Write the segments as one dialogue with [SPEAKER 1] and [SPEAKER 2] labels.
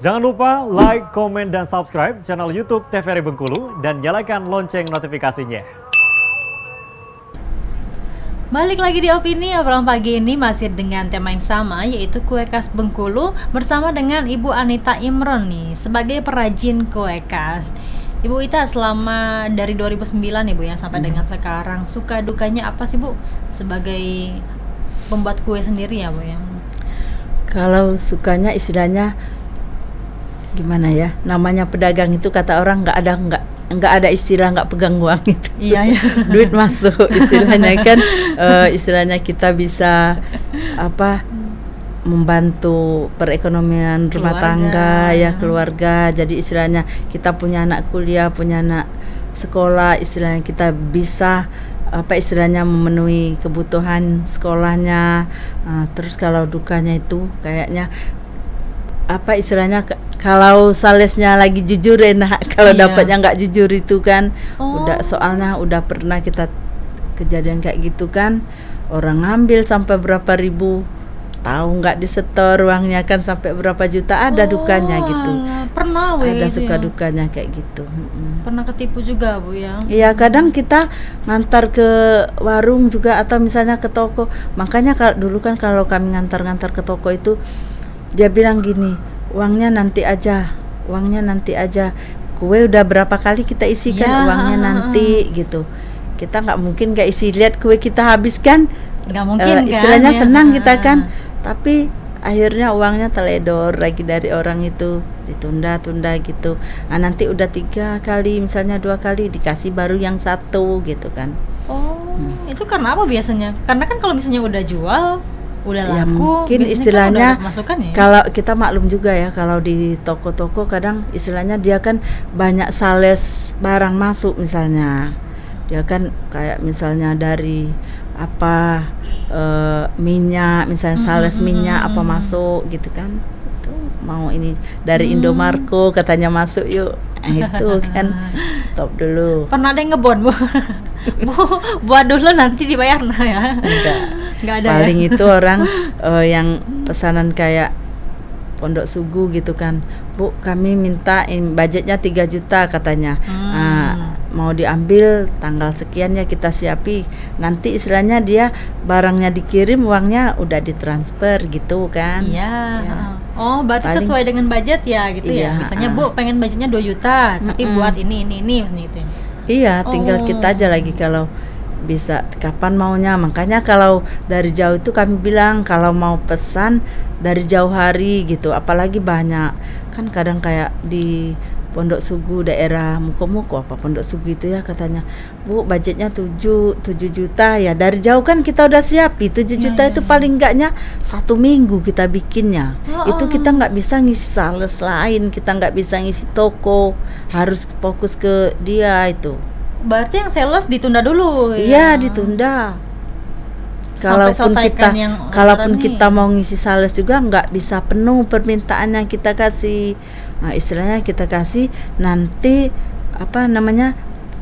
[SPEAKER 1] Jangan lupa like, komen, dan subscribe channel YouTube TVRI Bengkulu dan nyalakan lonceng notifikasinya.
[SPEAKER 2] Balik lagi di Opini, obrolan pagi ini masih dengan tema yang sama, yaitu kue khas Bengkulu bersama dengan Ibu Anita Imron nih sebagai perajin kue khas. Ibu Ita, selama dari 2009 Ibu ya sampai dengan sekarang, suka dukanya apa sih Bu sebagai pembuat kue sendiri ya Bu ya?
[SPEAKER 3] Kalau sukanya istilahnya gimana ya, namanya pedagang itu kata orang nggak ada istilah nggak pegang uang itu.
[SPEAKER 2] Iya ya.
[SPEAKER 3] Duit masuk istilahnya kan. Istilahnya kita bisa membantu perekonomian rumah tangga ya, keluarga. Jadi istilahnya kita punya anak kuliah, punya anak sekolah, istilahnya kita bisa istilahnya memenuhi kebutuhan sekolahnya. Terus kalau dukanya itu kayaknya istilahnya kalau salesnya lagi jujur enak, kalau dapatnya nggak jujur itu kan soalnya udah pernah kita kejadian kayak gitu kan, orang ngambil sampai berapa ribu, tahu nggak disetor uangnya kan sampai berapa juta, ada dukanya gitu.
[SPEAKER 2] Pernah Bu,
[SPEAKER 3] ada
[SPEAKER 2] gitu
[SPEAKER 3] suka
[SPEAKER 2] ya?
[SPEAKER 3] Dukanya kayak gitu.
[SPEAKER 2] Pernah ketipu juga Bu ya?
[SPEAKER 3] Iya, kadang kita ngantar ke warung juga atau misalnya ke toko. Makanya dulu kan kalau kami ngantar ke toko itu dia bilang gini, uangnya nanti aja, kue udah berapa kali kita isikan, uangnya nanti gitu. Kita nggak mungkin nggak isi, lihat kue kita habiskan,
[SPEAKER 2] nggak mungkin kan,
[SPEAKER 3] istilahnya senang kita kan, tapi akhirnya uangnya teledor lagi dari orang itu, ditunda gitu. Nanti udah 3 kali, misalnya 2 kali dikasih baru yang 1 gitu kan.
[SPEAKER 2] Itu karena apa biasanya? Karena kan kalau misalnya udah jual, udah laku,
[SPEAKER 3] ya mungkin istilahnya
[SPEAKER 2] ya?
[SPEAKER 3] Kalau kita maklum juga ya, kalau di toko-toko kadang istilahnya dia kan banyak sales barang masuk, misalnya dia kan kayak misalnya dari minyak, misalnya sales minyak masuk gitu kan, itu mau ini dari Indomarko katanya masuk yuk, itu kan stop dulu.
[SPEAKER 2] Pernah ada yang ngebon Bu? Bu, buat dulu nanti dibayar ya? Enggak ada.
[SPEAKER 3] Paling
[SPEAKER 2] ya?
[SPEAKER 3] itu orang yang pesanan kayak Pondok Sugu gitu kan, Bu kami minta budgetnya 3 juta katanya, mau diambil tanggal sekian ya, kita siapi, nanti istilahnya dia barangnya dikirim, uangnya udah ditransfer gitu kan.
[SPEAKER 2] Iya ya. Oh berarti sesuai dengan budget ya gitu ya, misalnya Bu pengen budgetnya 2 juta tapi buat ini misalnya gitu ya.
[SPEAKER 3] Iya, tinggal kita aja lagi kalau bisa kapan maunya. Makanya kalau dari jauh itu kami bilang kalau mau pesan dari jauh hari gitu, apalagi banyak kan, kadang kayak di Pondok Sugu daerah Muko Pondok Sugu itu ya, katanya Bu budgetnya 7 juta ya, dari jauh kan kita udah siapi 7 juta itu paling enggaknya 1 minggu kita bikinnya. Itu kita nggak bisa ngisi sales lain, kita nggak bisa ngisi toko, harus fokus ke dia itu.
[SPEAKER 2] Berarti yang sales ditunda dulu ya?
[SPEAKER 3] Iya, ditunda. Kalaupun kita mau ngisi sales juga nggak bisa penuh permintaan yang kita kasih. Nah, istilahnya kita kasih nanti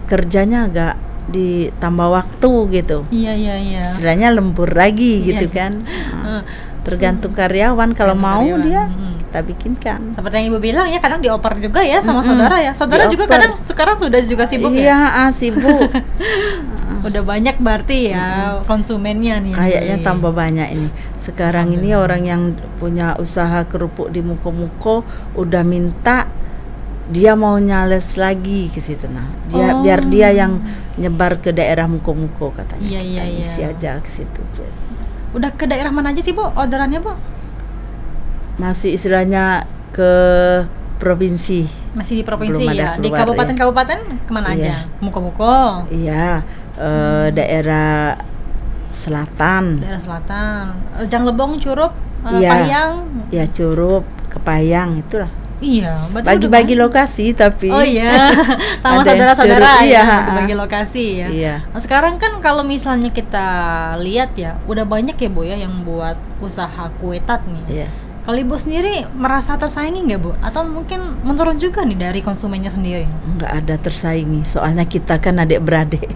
[SPEAKER 3] kerjanya agak ditambah waktu gitu.
[SPEAKER 2] Iya.
[SPEAKER 3] Istilahnya lembur lagi gitu kan. Tergantung karyawan, kalau mau dia kita bikinkan.
[SPEAKER 2] Seperti yang Ibu bilang ya, kadang dioper juga ya sama saudara ya. Saudara
[SPEAKER 3] dioper.
[SPEAKER 2] juga kadang sekarang sudah juga sibuk ya.
[SPEAKER 3] Iya, sibuk.
[SPEAKER 2] Udah banyak berarti ya konsumennya nih.
[SPEAKER 3] Kayaknya tambah banyak ini. Sekarang ini orang yang punya usaha kerupuk di Muko udah minta dia mau nyales lagi ke situ. Nah, biar dia yang nyebar ke daerah Muko katanya.
[SPEAKER 2] Iya.
[SPEAKER 3] Isi aja ke situ.
[SPEAKER 2] Udah ke daerah mana aja sih Bu orderannya Bu?
[SPEAKER 3] Masih istilahnya ke provinsi.
[SPEAKER 2] Masih di provinsi ya. Di
[SPEAKER 3] keluar,
[SPEAKER 2] kabupaten kemana aja? Muko.
[SPEAKER 3] Iya, daerah selatan.
[SPEAKER 2] Daerah selatan. Janglebong, Curup,
[SPEAKER 3] Iya.
[SPEAKER 2] Payang.
[SPEAKER 3] Ya, Curup, Kepayang itulah.
[SPEAKER 2] Iya,
[SPEAKER 3] bagi-bagi lokasi tapi.
[SPEAKER 2] Oh iya, sama
[SPEAKER 3] ada
[SPEAKER 2] saudara-saudara
[SPEAKER 3] Curup,
[SPEAKER 2] ya, bagi lokasi ya.
[SPEAKER 3] Iya.
[SPEAKER 2] Nah, sekarang kan kalau misalnya kita lihat ya, udah banyak ya Bu ya yang buat usaha kue tat nih.
[SPEAKER 3] Iya.
[SPEAKER 2] Kalau Ibu sendiri merasa tersaingi nggak Bu? Atau mungkin menurun juga nih dari konsumennya sendiri?
[SPEAKER 3] Nggak ada tersaingi, soalnya kita kan adik beradik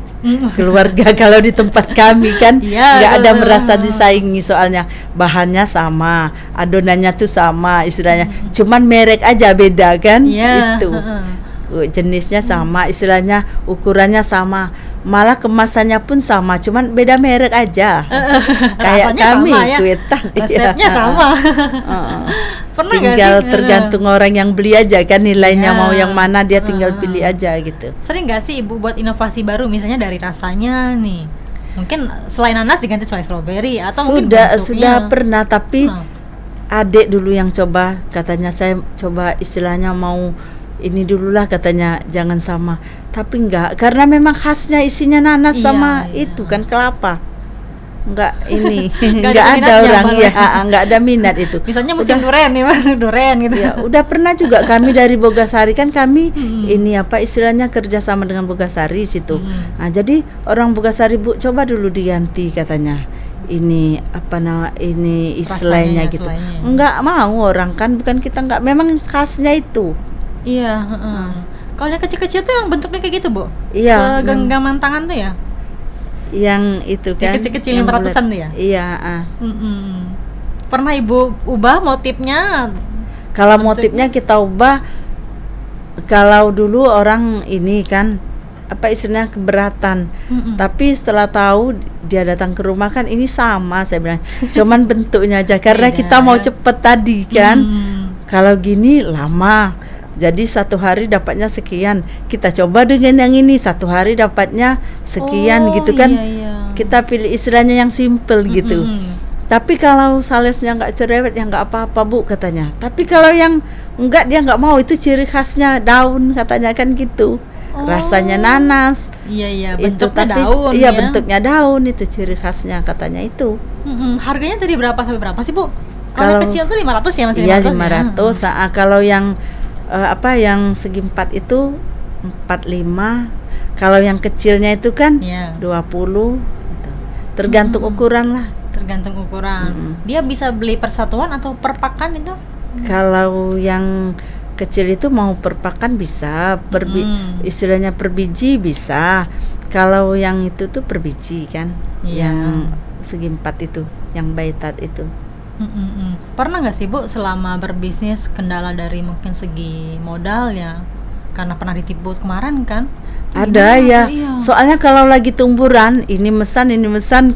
[SPEAKER 3] keluarga. Kalau di tempat kami kan
[SPEAKER 2] Iya,
[SPEAKER 3] nggak ada
[SPEAKER 2] betul.
[SPEAKER 3] merasa disaingi, soalnya bahannya sama, adonannya tuh sama istilahnya, cuman merek aja beda kan.
[SPEAKER 2] Iya,
[SPEAKER 3] Itu
[SPEAKER 2] heeh.
[SPEAKER 3] jenisnya sama, istilahnya ukurannya sama, malah kemasannya pun sama, cuman beda merek aja. Kayak
[SPEAKER 2] Rasanya
[SPEAKER 3] kami
[SPEAKER 2] sama ya?
[SPEAKER 3] kue tat,
[SPEAKER 2] Resepnya
[SPEAKER 3] iya.
[SPEAKER 2] sama.
[SPEAKER 3] Heeh.
[SPEAKER 2] Pernah nggak
[SPEAKER 3] Tinggal
[SPEAKER 2] sih?
[SPEAKER 3] tergantung orang yang beli aja kan, nilainya
[SPEAKER 2] Ya.
[SPEAKER 3] mau yang mana dia tinggal pilih aja gitu.
[SPEAKER 2] Sering nggak sih Ibu buat inovasi baru, misalnya dari rasanya nih? Mungkin selain nanas diganti selai stroberi atau mungkin
[SPEAKER 3] Sudah
[SPEAKER 2] bentuknya.
[SPEAKER 3] pernah, tapi
[SPEAKER 2] Hah.
[SPEAKER 3] adik dulu yang coba, katanya saya coba istilahnya mau ini dulu lah, katanya jangan sama, tapi enggak, karena memang khasnya isinya nanas
[SPEAKER 2] Iya,
[SPEAKER 3] sama
[SPEAKER 2] iya.
[SPEAKER 3] itu kan kelapa, enggak ini
[SPEAKER 2] Nggak ada
[SPEAKER 3] enggak ada
[SPEAKER 2] minatnya
[SPEAKER 3] orang
[SPEAKER 2] malah.
[SPEAKER 3] ya, enggak ada minat itu.
[SPEAKER 2] Misalnya musim
[SPEAKER 3] Udah-
[SPEAKER 2] durian nih Mas, durian gitu.
[SPEAKER 3] Ya, udah pernah juga kami dari Bogasari kan, kami ini apa istilahnya kerjasama dengan Bogasari situ. Nah, jadi orang Bogasari, Bu, coba dulu diganti katanya. Ini apa nama ini
[SPEAKER 2] Rasanya,
[SPEAKER 3] istilahnya gitu.
[SPEAKER 2] selainya.
[SPEAKER 3] Enggak mau orang kan, bukan kita enggak, memang khasnya itu.
[SPEAKER 2] Iya, heeh. Kalau yang kecil-kecil tuh yang bentuknya kayak gitu, Bu?
[SPEAKER 3] Iya,
[SPEAKER 2] Segenggaman tangan tuh ya?
[SPEAKER 3] Yang itu
[SPEAKER 2] Yang
[SPEAKER 3] kan.
[SPEAKER 2] kecil-kecil yang
[SPEAKER 3] bulat.
[SPEAKER 2] ratusan tuh ya?
[SPEAKER 3] Iya,
[SPEAKER 2] Mm-mm. Pernah Ibu ubah motifnya?
[SPEAKER 3] Kalau motifnya kita ubah, kalau dulu orang ini kan apa istilahnya keberatan.
[SPEAKER 2] Mm-mm.
[SPEAKER 3] Tapi setelah tahu dia datang ke rumah kan ini sama, saya bilang. Cuman bentuknya aja karena
[SPEAKER 2] Beda.
[SPEAKER 3] kita mau cepet tadi kan.
[SPEAKER 2] Hmm.
[SPEAKER 3] Kalau gini lama. Jadi satu hari dapatnya sekian. Kita coba dengan yang ini, satu hari dapatnya sekian
[SPEAKER 2] Oh,
[SPEAKER 3] gitu kan.
[SPEAKER 2] iya, iya.
[SPEAKER 3] Kita pilih istilahnya yang simple gitu.
[SPEAKER 2] Mm-mm.
[SPEAKER 3] Tapi kalau salesnya nggak cerewet ya nggak apa-apa, Bu, katanya. Tapi kalau yang enggak, dia nggak mau, itu ciri khasnya daun katanya kan gitu.
[SPEAKER 2] Oh.
[SPEAKER 3] Rasanya nanas.
[SPEAKER 2] Iya, iya,
[SPEAKER 3] Itu
[SPEAKER 2] bentuknya
[SPEAKER 3] tapi
[SPEAKER 2] daun
[SPEAKER 3] iya
[SPEAKER 2] ya.
[SPEAKER 3] bentuknya daun, itu ciri khasnya katanya itu.
[SPEAKER 2] Mm-mm. Harganya dari berapa sampai berapa sih, Bu? Kalau
[SPEAKER 3] Kalau-
[SPEAKER 2] yang kecil tuh 500 ya, masih
[SPEAKER 3] Iya
[SPEAKER 2] 500
[SPEAKER 3] 500. Kalau yang apa yang segi 4 itu 45. Kalau yang kecilnya itu kan
[SPEAKER 2] Iya.
[SPEAKER 3] 20 gitu. Tergantung ukuran lah.
[SPEAKER 2] Tergantung ukuran. Dia bisa beli persatuan atau per pakan itu?
[SPEAKER 3] Kalau yang kecil itu mau per pakan bisa, istilahnya per biji bisa. Kalau yang itu tuh per biji kan,
[SPEAKER 2] Iya.
[SPEAKER 3] yang segi 4 itu, yang baitat itu.
[SPEAKER 2] Pernah nggak sih Bu selama berbisnis kendala dari mungkin segi modal ya? Karena pernah ditipu kemarin kan?
[SPEAKER 3] Ada
[SPEAKER 2] Gimana?
[SPEAKER 3] ya,
[SPEAKER 2] Iya.
[SPEAKER 3] soalnya kalau lagi tumburan, ini mesan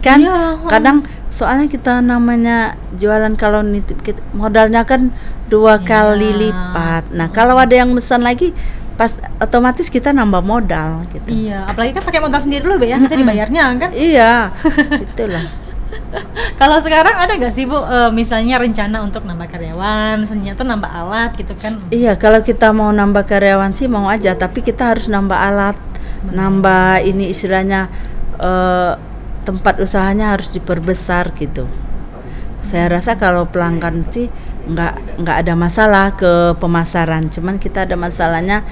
[SPEAKER 3] kan,
[SPEAKER 2] Iya,
[SPEAKER 3] kadang soalnya kita namanya jualan kalau nitip modalnya kan 2
[SPEAKER 2] Iya.
[SPEAKER 3] kali lipat. Nah kalau ada yang mesan lagi, pas otomatis kita nambah modal gitu.
[SPEAKER 2] Iya, apalagi kan pakai modal sendiri dulu Bu ya, kita dibayarnya kan?
[SPEAKER 3] Iya, itulah.
[SPEAKER 2] Kalau sekarang ada nggak sih Bu, misalnya rencana untuk nambah karyawan, misalnya tuh nambah alat gitu kan?
[SPEAKER 3] Iya, kalau kita mau nambah karyawan sih mau aja, tapi kita harus nambah alat, nambah ini istilahnya tempat usahanya harus diperbesar gitu. Saya rasa kalau pelanggan sih nggak ada masalah ke pemasaran, cuman kita ada masalahnya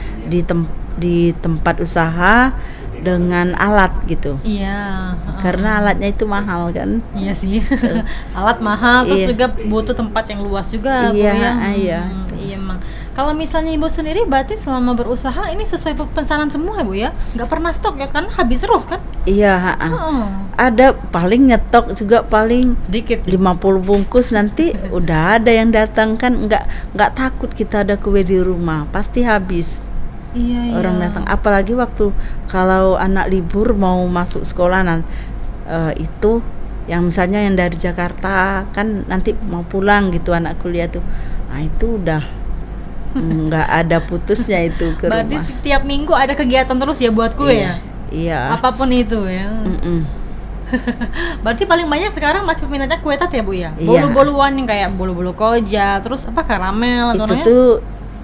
[SPEAKER 3] di tempat usaha dengan alat gitu.
[SPEAKER 2] Iya,
[SPEAKER 3] Karena alatnya itu mahal kan.
[SPEAKER 2] iya sih. Alat mahal, terus
[SPEAKER 3] Iya.
[SPEAKER 2] juga butuh tempat yang luas juga, Bu,
[SPEAKER 3] Iya,
[SPEAKER 2] ya.
[SPEAKER 3] iya.
[SPEAKER 2] Iya, emang. Kalau misalnya Ibu sendiri berarti selama berusaha ini sesuai pesanan semua ya, Bu ya? Nggak pernah stok ya kan? Habis terus kan?
[SPEAKER 3] Iya,
[SPEAKER 2] Heeh.
[SPEAKER 3] ada paling nyetok juga paling
[SPEAKER 2] Dikit.
[SPEAKER 3] 50 bungkus, nanti udah ada yang datang kan, nggak takut kita ada kue di rumah, pasti habis.
[SPEAKER 2] Iya,
[SPEAKER 3] Orang
[SPEAKER 2] iya.
[SPEAKER 3] datang, apalagi waktu kalau anak libur mau masuk sekolah itu yang misalnya yang dari Jakarta kan nanti mau pulang gitu anak kuliah tuh, nah itu udah nggak ada putusnya itu ke
[SPEAKER 2] Berarti
[SPEAKER 3] rumah.
[SPEAKER 2] setiap minggu ada kegiatan terus ya buat kue ya?
[SPEAKER 3] Iya.
[SPEAKER 2] Apapun itu ya.
[SPEAKER 3] Mm-mm.
[SPEAKER 2] Berarti paling banyak sekarang masih peminatnya kue tat ya Bu ya?
[SPEAKER 3] Iya.
[SPEAKER 2] Bolu-boluan yang kayak bolu-bolu koja, terus apa karamel atau
[SPEAKER 3] Itu
[SPEAKER 2] namanya?
[SPEAKER 3] tuh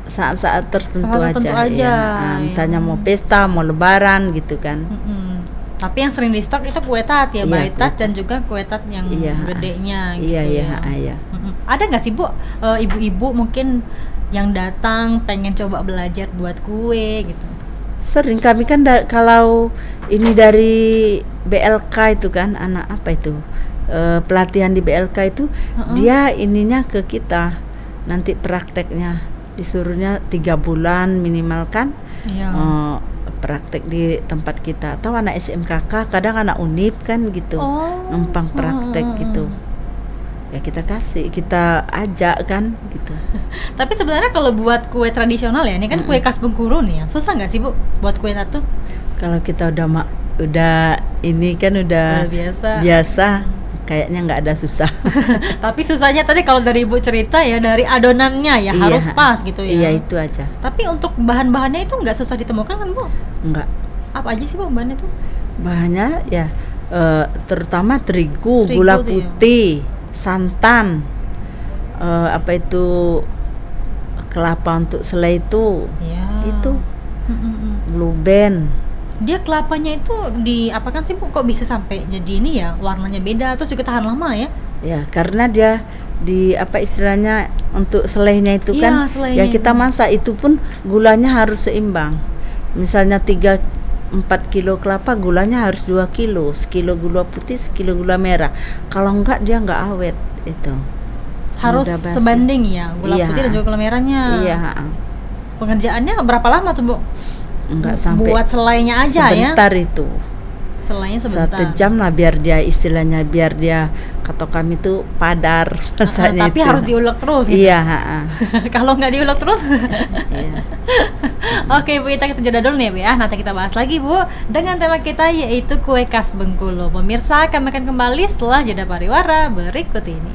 [SPEAKER 3] saat-saat tertentu
[SPEAKER 2] Saat tertentu aja,
[SPEAKER 3] ya. Nah, misalnya mau pesta, mau lebaran gitu kan.
[SPEAKER 2] Mm-mm. Tapi yang sering di stok itu kue tat ya,
[SPEAKER 3] Iya,
[SPEAKER 2] bayi tat
[SPEAKER 3] kue
[SPEAKER 2] dan juga kue tat yang
[SPEAKER 3] Iya.
[SPEAKER 2] gedenya gitu
[SPEAKER 3] Iya, iya,
[SPEAKER 2] ya.
[SPEAKER 3] iya.
[SPEAKER 2] Mm-mm. Ada nggak sih Bu ibu-ibu mungkin yang datang pengen coba belajar buat kue gitu?
[SPEAKER 3] Sering kami kan kalau ini dari BLK itu kan, anak apa itu pelatihan di BLK itu, dia ininya ke kita nanti prakteknya disuruhnya 3 bulan minimal kan.
[SPEAKER 2] Iya.
[SPEAKER 3] Praktek di tempat kita atau anak SMKK, kadang anak UNIP kan gitu, numpang praktek gitu. Ya kita kasih, kita ajak kan gitu.
[SPEAKER 2] Tapi sebenarnya kalau buat kue tradisional ya, ini kan kue khas Bengkulu nih ya, susah nggak sih Bu buat kue satu?
[SPEAKER 3] Kalau kita udah ini kan udah biasa, kayaknya nggak ada susah.
[SPEAKER 2] Tapi susahnya tadi kalau dari Ibu cerita ya, dari adonannya ya harus pas gitu ya.
[SPEAKER 3] Iya, itu aja.
[SPEAKER 2] Tapi untuk bahan-bahannya itu nggak susah ditemukan kan Bu?
[SPEAKER 3] Enggak.
[SPEAKER 2] Apa aja sih Bu bahannya tuh?
[SPEAKER 3] Bahannya ya terutama terigu, gula putih, santan, apa itu kelapa untuk selai itu, itu blue band.
[SPEAKER 2] Dia kelapanya itu diapakan sih Bu? Kok bisa sampai jadi ini ya, warnanya beda terus juga tahan lama ya?
[SPEAKER 3] Ya karena dia di apa istilahnya untuk selainya itu kan, ya kita masak itu pun gulanya harus seimbang. Misalnya 3-4 kilo kelapa, gulanya harus 2 kilo, sekilo gula putih, sekilo gula merah. Kalau enggak dia enggak awet itu.
[SPEAKER 2] Harus sebanding ya, gula putih dan juga gula merahnya.
[SPEAKER 3] Iya.
[SPEAKER 2] Pengerjaannya berapa lama tuh Bu?
[SPEAKER 3] Enggak sampai.
[SPEAKER 2] Buat selainya aja
[SPEAKER 3] sebentar itu.
[SPEAKER 2] Selainya sebentar.
[SPEAKER 3] 1 jam lah biar dia istilahnya, biar dia kata kami tuh padar rasanya.
[SPEAKER 2] Tapi
[SPEAKER 3] itu
[SPEAKER 2] harus diulek terus gitu.
[SPEAKER 3] Iya.
[SPEAKER 2] Kalau nggak diulek terus.
[SPEAKER 3] Iya.
[SPEAKER 2] Oke Bu, kita jeda dulu nih Bu ya. Nanti kita bahas lagi Bu dengan tema kita yaitu kue khas Bengkulu. Pemirsa, kami akan kembali setelah jeda pariwara berikut ini.